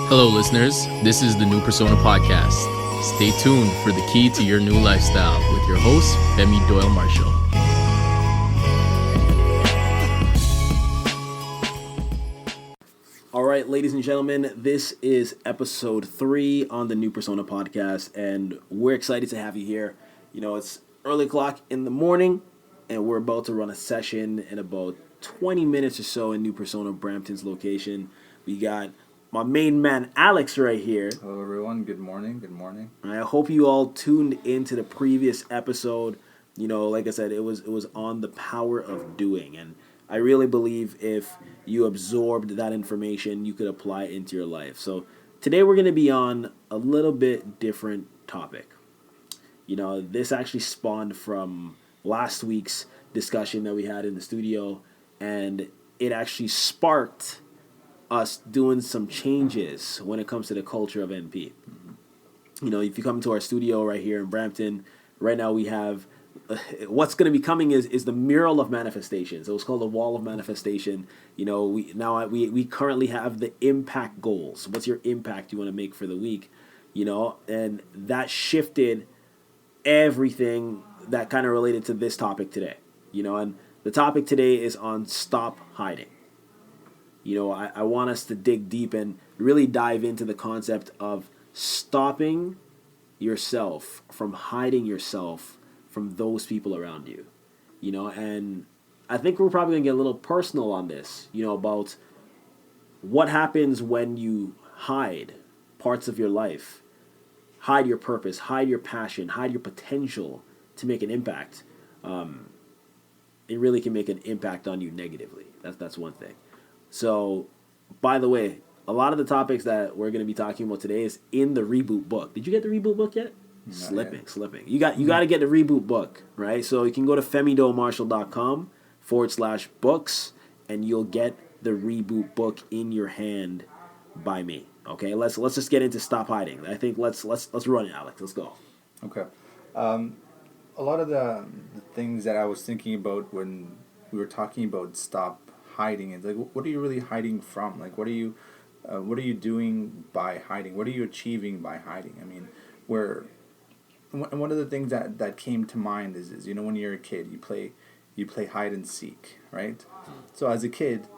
Hello, listeners. This is the New Persona Podcast. Stay tuned for the key to your new lifestyle with your host, Femi Doyle Marshall. All right, ladies and gentlemen, this is episode 3 on the New Persona Podcast, and we're excited to have you here. You know, it's early o'clock in the morning, and we're about to run a session in about 20 minutes or so in New Persona Brampton's location. We got my main man, Alex, right here. Hello, everyone. Good morning. Good morning. I hope you all tuned into the previous episode. You know, like I said, it was on the power of doing, and I really believe if you absorbed that information, you could apply it into your life. So today we're going to be on a little bit different topic. You know, this actually spawned from last week's discussion that we had in the studio, and it actually sparked us doing some changes when it comes to the culture of NP. You know, if you come to our studio right here in Brampton, right now we have what's going to be coming is the mural of manifestations. It was called the wall of manifestation. You know, we currently have the impact goals. What's your impact you want to make for the week? You know, and that shifted everything that kind of related to this topic today. You know, and the topic today is on stop hiding. You know, I want us to dig deep and really dive into the concept of stopping yourself from hiding yourself from those people around you. You know, and I think we're probably going to get a little personal on this, you know, about what happens when you hide parts of your life, hide your purpose, hide your passion, hide your potential to make an impact. It really can make an impact on you negatively. That's one thing. So, by the way, a lot of the topics that we're going to be talking about today is in the reboot book. Did you get the reboot book yet? Slipping. You got to get the reboot book, right? So you can go to femidomarshall.com/books and you'll get the reboot book in your hand by me. Okay, let's just get into stop hiding. I think let's run it, Alex. Let's go. Okay. A lot of the things that I was thinking about when we were talking about stop hiding is like, what are you really hiding from? Like, what are you doing by hiding? What are you achieving by hiding? I mean, one of the things that came to mind is you know, when you're a kid, you play hide and seek, right? So as a kid,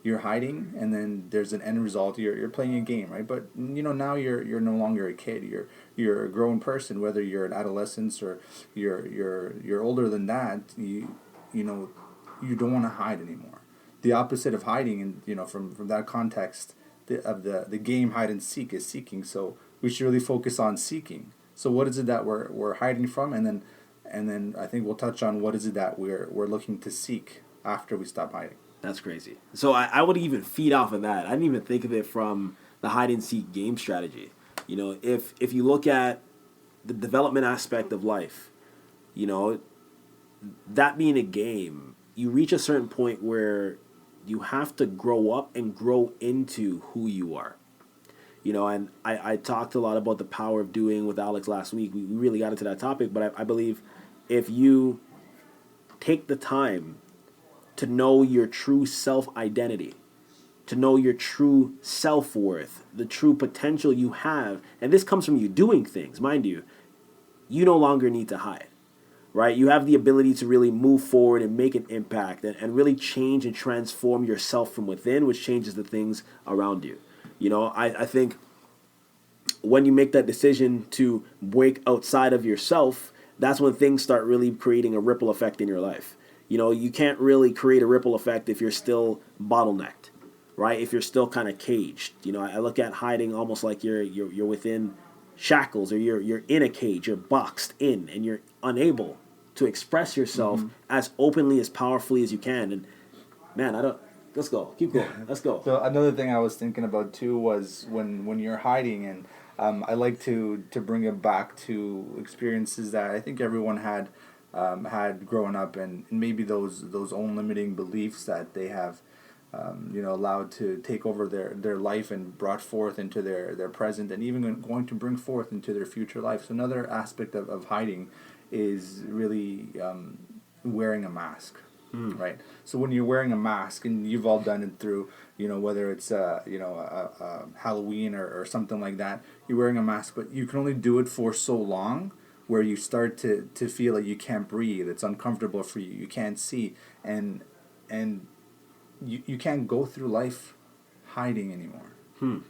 you're hiding, and then there's an end result. You're playing a game, right? But you know, now you're no longer a kid. You're a grown person, whether you're an adolescent or you're older than that. You know, you don't want to hide anymore. The opposite of hiding, and you know, from that context of the game hide and seek is seeking. So we should really focus on seeking. So what is it that we're hiding from, and then I think we'll touch on what is it that we're looking to seek after we stop hiding. That's crazy. So I would even feed off of that. I didn't even think of it from the hide and seek game strategy. You know, if you look at the development aspect of life, you know, that being a game, you reach a certain point where you have to grow up and grow into who you are. You know, and I talked a lot about the power of doing with Alex last week. We really got into that topic, but I believe if you take the time to know your true self-identity, to know your true self-worth, the true potential you have, and this comes from you doing things, mind you, you no longer need to hide. Right? You have the ability to really move forward and make an impact and really change and transform yourself from within, which changes the things around you. You know, I think when you make that decision to break outside of yourself, that's when things start really creating a ripple effect in your life. You know, you can't really create a ripple effect if you're still bottlenecked, right? If you're still kind of caged. You know, I look at hiding almost like you're within shackles, or you're in a cage, you're boxed in, and you're unable to express yourself as openly, as powerfully as you can. And man, let's go. Keep going. Let's go. So another thing I was thinking about too was when you're hiding, and I like to bring it back to experiences that I think everyone had growing up, and maybe those own limiting beliefs that they have you know, allowed to take over their life and brought forth into their present, and even going to bring forth into their future life. So another aspect of hiding is really wearing a mask. right? So when you're wearing a mask, and you've all done it through, whether it's Halloween or something like that, you're wearing a mask, but you can only do it for so long, where you start to feel like you can't breathe. It's uncomfortable for you. You can't see, and you can't go through life hiding anymore.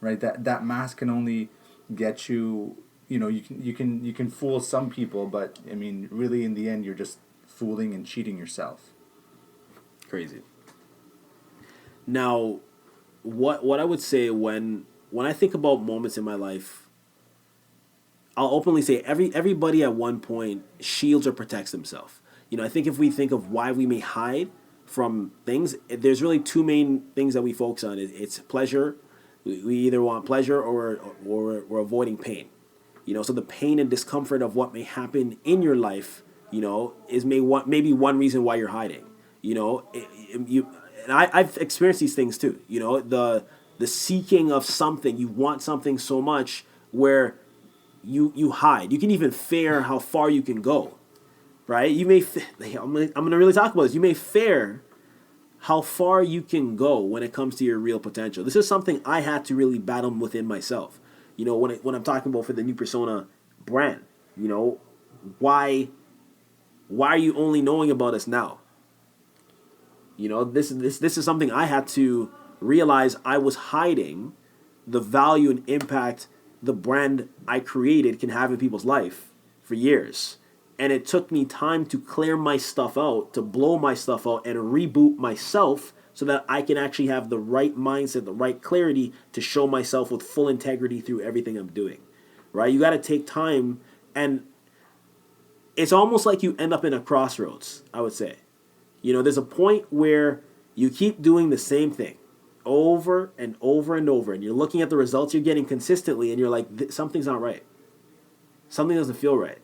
Right? That mask can only get you. You can fool some people, but I mean, really, in the end, you're just fooling and cheating yourself. Crazy. Now, what I would say when I think about moments in my life, I'll openly say everybody at one point shields or protects themselves. I think if we think of why we may hide from things, there's really two main things that we focus on. It's pleasure. We either want pleasure or we're avoiding pain. So the pain and discomfort of what may happen in your life, is maybe one reason why you're hiding. And I've experienced these things too. The seeking of something, you want something so much where you hide. You can even fear how far you can go, right? You may. I'm gonna really talk about this. You may fear how far you can go when it comes to your real potential. This is something I had to really battle within myself. When I'm talking about for the New Persona brand, why are you only knowing about us now? This is something I had to realize. I was hiding the value and impact the brand I created can have in people's life for years. And it took me time to clear my stuff out, to blow my stuff out, and reboot myself so that I can actually have the right mindset, the right clarity to show myself with full integrity through everything I'm doing. Right? You got to take time, and it's almost like you end up in a crossroads, I would say. There's a point where you keep doing the same thing over and over and over, and you're looking at the results you're getting consistently, and you're like, something's not right. Something doesn't feel right.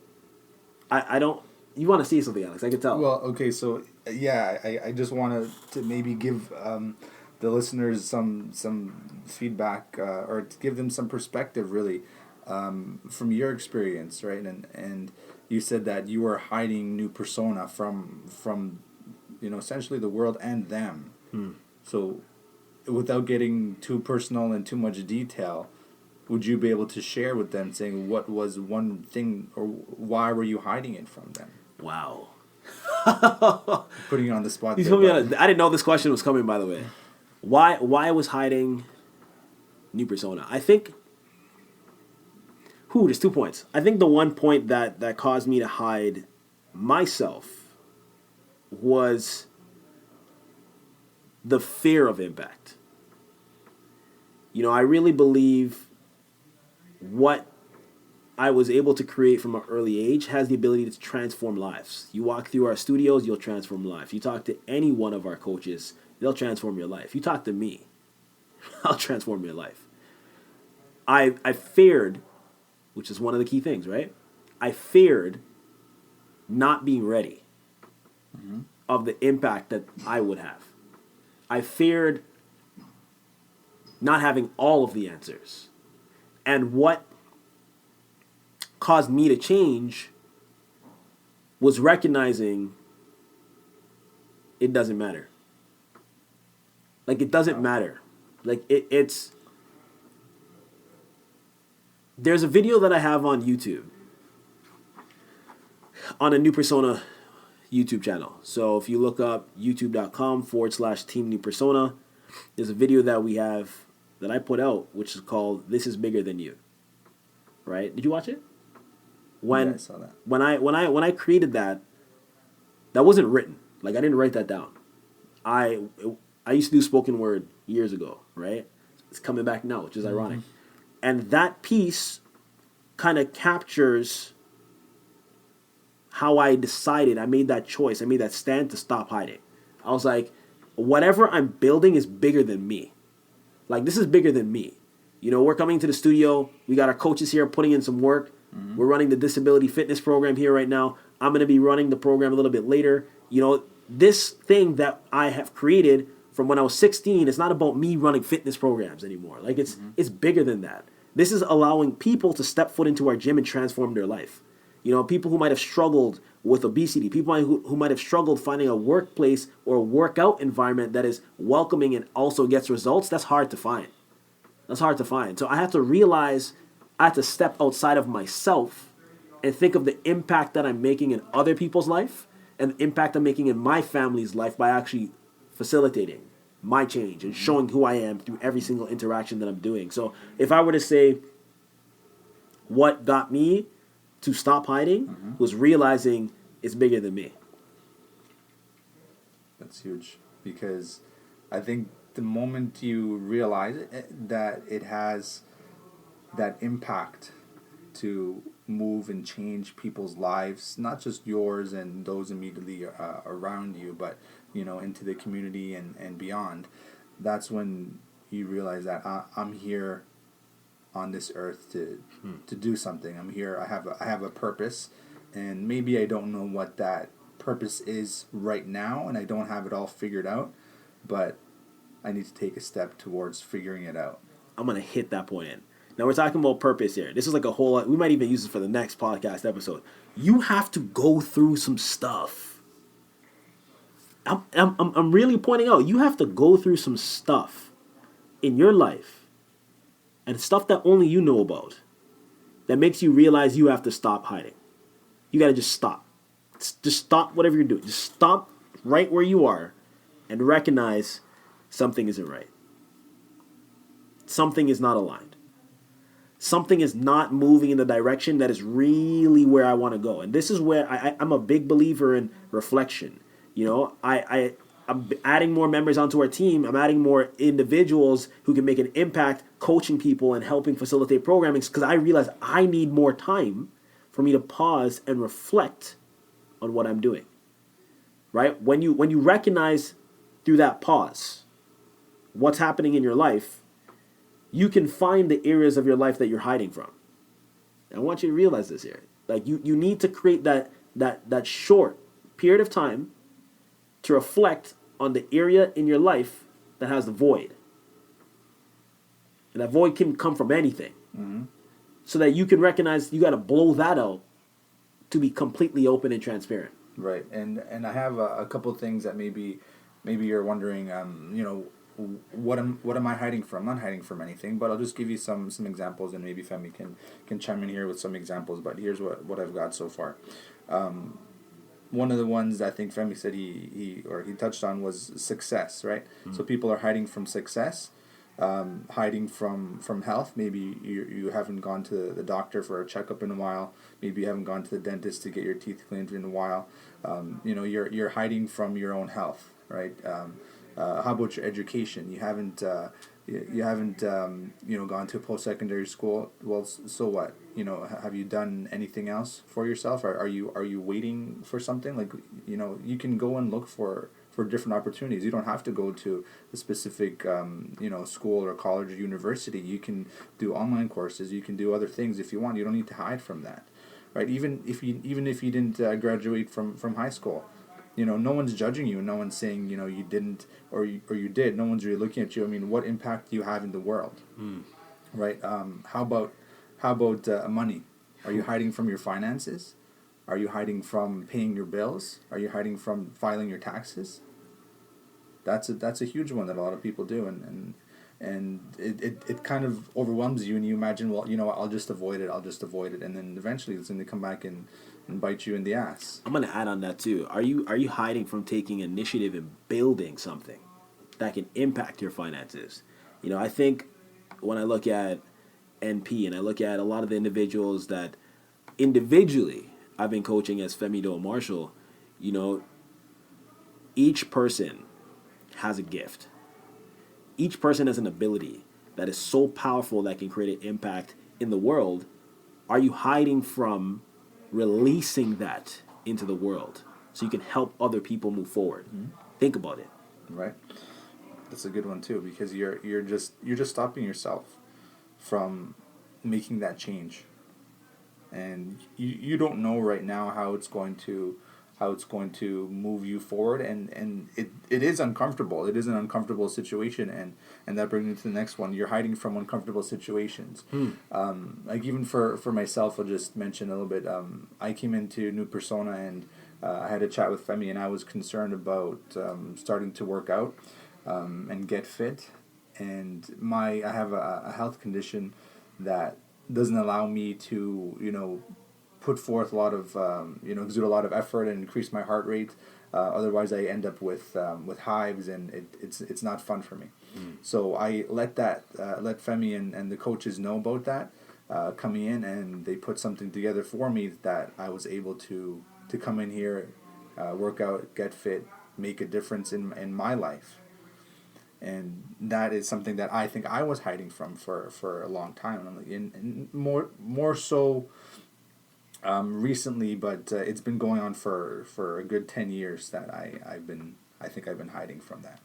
I don't. You want to see something, Alex? I can tell. Well, okay, so yeah, I just wanted to maybe give the listeners some feedback or to give them some perspective, really, from your experience, right? And you said that you were hiding New Persona from essentially the world and them. So, without getting too personal and too much detail, would you be able to share with them, saying what was one thing, or why were you hiding it from them? Wow. Putting you on the spot. I didn't know this question was coming, by the way. Why I was hiding New Persona? I think. There's 2 points. I think the one point that caused me to hide myself was the fear of impact. I really believe what I was able to create from an early age has the ability to transform lives. You walk through our studios, you'll transform lives. You talk to any one of our coaches, they'll transform your life. You talk to me, I'll transform your life. I feared, which is one of the key things, right? I feared not being ready of the impact that I would have. I feared not having all of the answers. And what caused me to change was recognizing it doesn't matter. Like, it doesn't matter. Like, it's... There's a video that I have on YouTube, on a New Persona YouTube channel. So if you look up youtube.com/Team New Persona, there's a video that we have that I put out, which is called "This Is Bigger Than You." Right? Did you watch it? Yeah, I saw that. When I created that wasn't written. Like, I didn't write that down. I used to do spoken word years ago, right? It's coming back now, which is ironic. And that piece kind of captures how I decided. I made that choice. I made that stand to stop hiding. I was like, whatever I'm building is bigger than me. Like, this is bigger than me. We're coming to the studio. We got our coaches here putting in some work. We're running the disability fitness program here right now. I'm going to be running the program a little bit later. This thing that I have created from when I was 16, it's not about me running fitness programs anymore. Like, it's bigger than that. This is allowing people to step foot into our gym and transform their life. People who might have struggled with obesity, people who might have struggled finding a workplace or a workout environment that is welcoming and also gets results. That's hard to find. So I have to realize I have to step outside of myself and think of the impact that I'm making in other people's life and the impact I'm making in my family's life by actually facilitating my change and showing who I am through every single interaction that I'm doing. So if I were to say what got me to stop hiding was realizing it's bigger than me. That's huge, because I think the moment you realize that it has that impact to move and change people's lives, not just yours and those immediately around you, but into the community and beyond, that's when you realize that I'm here on this earth to do something. I'm here. I have a purpose, and maybe I don't know what that purpose is right now, and I don't have it all figured out, but I need to take a step towards figuring it out. I'm gonna hit that point in. Now we're talking about purpose here. This is like a whole. We might even use this for the next podcast episode. You have to go through some stuff. I'm really pointing out. You have to go through some stuff in your life, and stuff that only you know about, that makes you realize you have to stop hiding. You gotta just stop. Just stop whatever you're doing. Just stop right where you are, and recognize something isn't right. Something is not aligned. Something is not moving in the direction that is really where I want to go. And this is where I'm a big believer in reflection. I'm adding more members onto our team. I'm adding more individuals who can make an impact coaching people and helping facilitate programming, because I realize I need more time for me to pause and reflect on what I'm doing. Right? When you recognize through that pause what's happening in your life, you can find the areas of your life that you're hiding from. And I want you to realize this here. Like you need to create that short period of time to reflect on the area in your life that has the void. And that void can come from anything. Mm-hmm. So that you can recognize you got to blow that out to be completely open and transparent. Right. And I have a couple of things that maybe you're wondering, what am I hiding from? I'm not hiding from anything, but I'll just give you some examples, and maybe Femi can chime in here with some examples, but here's what I've got so far. One of the ones I think Femi said he touched on was success, right? Mm-hmm. So people are hiding from success, hiding from health. Maybe you haven't gone to the doctor for a checkup in a while. Maybe you haven't gone to the dentist to get your teeth cleaned in a while. You're hiding from your own health, right? How about your education? You haven't gone to post-secondary school. Well, so what? Have you done anything else for yourself? Are you waiting for something? Like, you can go and look for different opportunities. You don't have to go to a specific school or college or university. You can do online courses. You can do other things if you want. You don't need to hide from that, right? Even if you didn't graduate from high school. No one's judging you. No one's saying, you didn't or you did. No one's really looking at you. I mean, what impact do you have in the world? Right? How about money? Are you hiding from your finances? Are you hiding from paying your bills? Are you hiding from filing your taxes? That's a huge one that a lot of people do, and it kind of overwhelms you, and you imagine, well, I'll just avoid it, and then eventually it's going to come back and bite you in the ass. I'm going to add on that too. Are you hiding from taking initiative in building something that can impact your finances? I think when I look at NP and I look at a lot of the individuals that individually I've been coaching as Femi Doe Marshall, each person has a gift. Each person has an ability that is so powerful that can create an impact in the world. Are you hiding from releasing that into the world so you can help other people move forward? Mm-hmm. Think about it. Right. That's a good one too, because you're just stopping yourself from making that change, and you don't know right now how it's going to how it's going to move you forward, and it is uncomfortable. It is an uncomfortable situation, and that brings me to the next one. You're hiding from uncomfortable situations. Like even for myself, I'll just mention a little bit. I came into New Persona, and I had a chat with Femi, and I was concerned about starting to work out and get fit. And I have a health condition that doesn't allow me to, put forth a lot of, exude a lot of effort and increase my heart rate. Otherwise, I end up with hives, and it's not fun for me. So I let Femi and the coaches know about that coming in, and they put something together for me that I was able to come in here, work out, get fit, make a difference in my life. And that is something that I think I was hiding from for a long time, and more so recently, but it's been going on for a good 10 years that I think I've been hiding from that.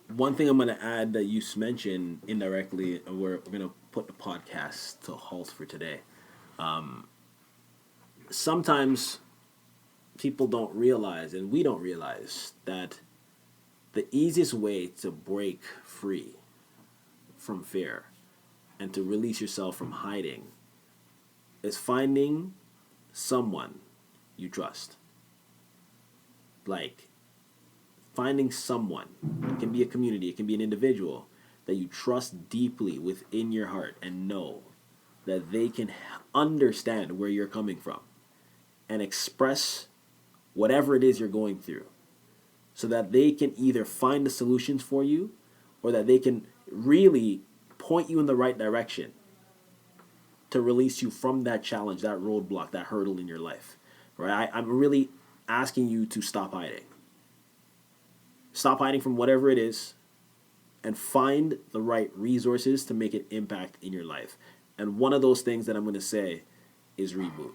One thing I'm going to add that you mentioned indirectly, and we're going to put the podcast to a halt for today. Sometimes people don't realize, and we don't realize, that the easiest way to break free from fear and to release yourself from hiding is finding someone you trust. Like, finding someone, it can be a community, it can be an individual, that you trust deeply within your heart and know that they can understand where you're coming from and express whatever it is you're going through, so that they can either find the solutions for you or that they can really point you in the right direction to release you from that challenge, that roadblock, that hurdle in your life. Right? I'm really asking you to stop hiding. Stop hiding from whatever it is and find the right resources to make an impact in your life. And one of those things that I'm going to say is reboot.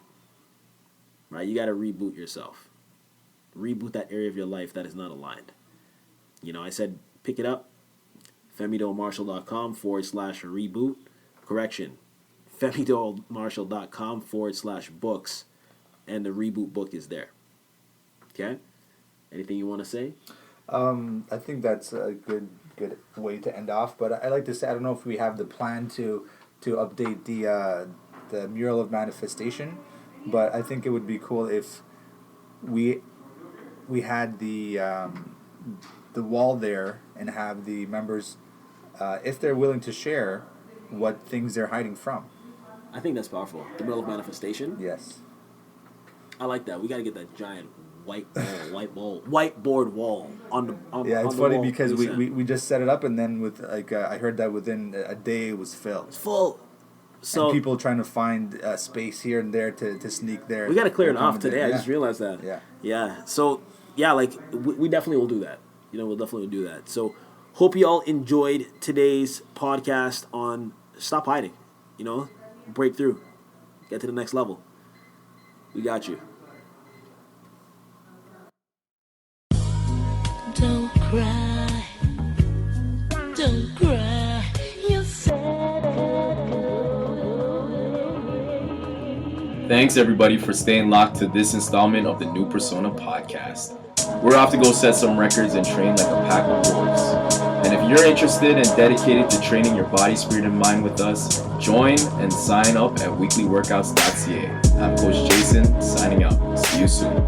Right? You got to reboot yourself. Reboot that area of your life that is not aligned. I said pick it up, FemiDoleMarshall.com/reboot. Correction, FemiDoleMarshall.com/books, and the reboot book is there. Okay? Anything you want to say? I think that's a good way to end off. But I like to say, I don't know if we have the plan to update the mural of manifestation, but I think it would be cool if we had the wall there and have the members, if they're willing to share, what things they're hiding from. I think that's powerful. The mural of manifestation. Yes. I like that. We got to get that giant whiteboard wall on the Yeah, it's the funny wall. because we just set it up, and then with I heard that within a day it was filled. It's full. So and people trying to find space here and there to sneak there. We got to clear it off today. Yeah. I just realized that. Yeah. Yeah. So yeah, we definitely will do that. We'll definitely do that. So hope you all enjoyed today's podcast on stop hiding. Break through, get to the next level. We got you. Don't cry, don't cry, you're sad. Thanks everybody for staying locked to this installment of the New Persona podcast. We're off to go set some records and train like a pack of wolves. And if you're interested and dedicated to training your body, spirit, and mind with us, join and sign up at weeklyworkouts.ca. I'm Coach Jason, signing out. See you soon.